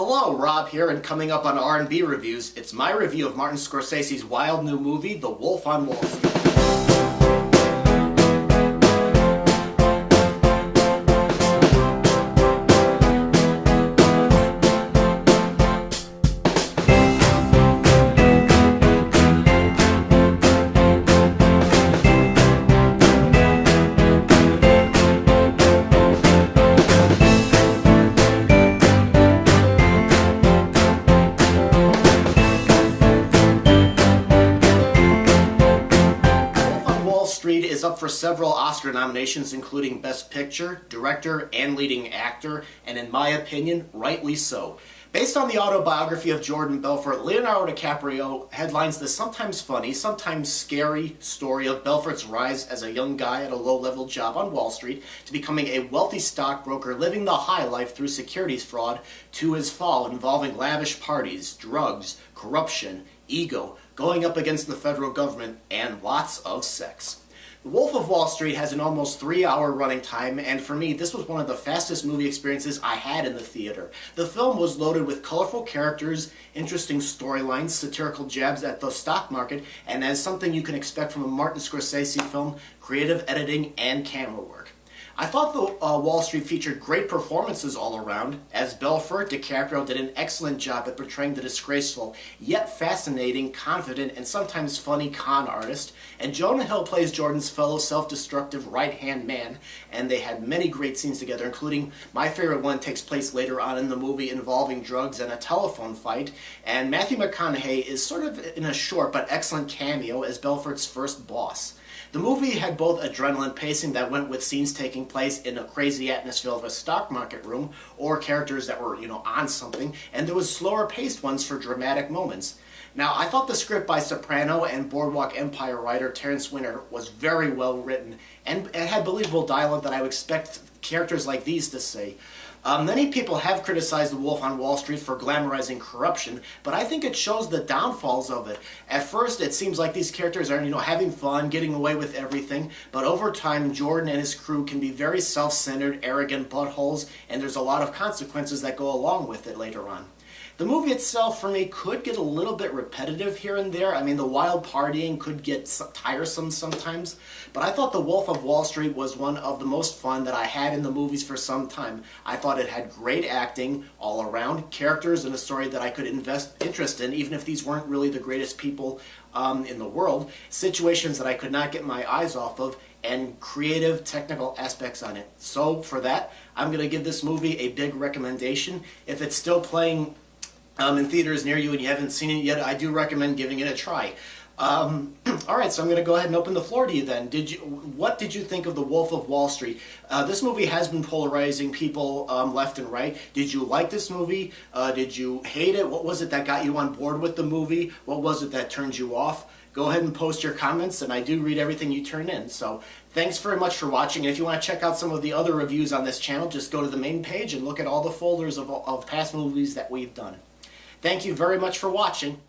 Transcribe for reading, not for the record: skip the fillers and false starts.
Hello, Rob here, and coming up on R&B Reviews, it's my review of Martin Scorsese's wild new movie, The Wolf on Wall Street. Street is up for several Oscar nominations, including Best Picture, Director, and Leading Actor, and in my opinion, rightly so. Based on the autobiography of Jordan Belfort, Leonardo DiCaprio headlines the sometimes funny, sometimes scary story of Belfort's rise as a young guy at a low-level job on Wall Street to becoming a wealthy stockbroker living the high life through securities fraud to his fall involving lavish parties, drugs, corruption, ego, going up against the federal government, and lots of sex. The Wolf of Wall Street has an almost 3-hour running time, and for me, this was one of the fastest movie experiences I had in the theater. The film was loaded with colorful characters, interesting storylines, satirical jabs at the stock market, and as something you can expect from a Martin Scorsese film, creative editing and camera work. I thought the Wall Street featured great performances all around. As Belfort, DiCaprio did an excellent job at portraying the disgraceful, yet fascinating, confident, and sometimes funny con artist. And Jonah Hill plays Jordan's fellow self-destructive right-hand man, and they had many great scenes together, including my favorite one takes place later on in the movie involving drugs and a telephone fight. And Matthew McConaughey is sort of in a short but excellent cameo as Belfort's first boss. The movie had both adrenaline pacing that went with scenes taking place in a crazy atmosphere of a stock market room or characters that were, on something, and there was slower paced ones for dramatic moments. Now, I thought the script by Soprano and Boardwalk Empire writer Terrence Winter was very well written and it had believable dialogue that I would expect characters like these to say. Many people have criticized The Wolf on Wall Street for glamorizing corruption, but I think it shows the downfalls of it. At first, it seems like these characters are, having fun, getting away with everything, but over time, Jordan and his crew can be very self-centered, arrogant buttholes, and there's a lot of consequences that go along with it later on. The movie itself, for me, could get a little bit repetitive here and there. I mean, the wild partying could get tiresome sometimes, but I thought The Wolf of Wall Street was one of the most fun that I had in the movies for some time. I thought it had great acting all around, characters, and a story that I could invest interest in, even if these weren't really the greatest people in the world, situations that I could not get my eyes off of, and creative technical aspects on it. So for that, I'm going to give this movie a big recommendation. If it's still playing in theaters near you and you haven't seen it yet, I do recommend giving it a try. Alright, so I'm going to go ahead and open the floor to you then. What did you think of The Wolf of Wall Street? This movie has been polarizing people left and right. Did you like this movie? Did you hate it? What was it that got you on board with the movie? What was it that turned you off? Go ahead and post your comments, and I do read everything you turn in. So thanks very much for watching. And if you want to check out some of the other reviews on this channel, just go to the main page and look at all the folders of past movies that we've done. Thank you very much for watching.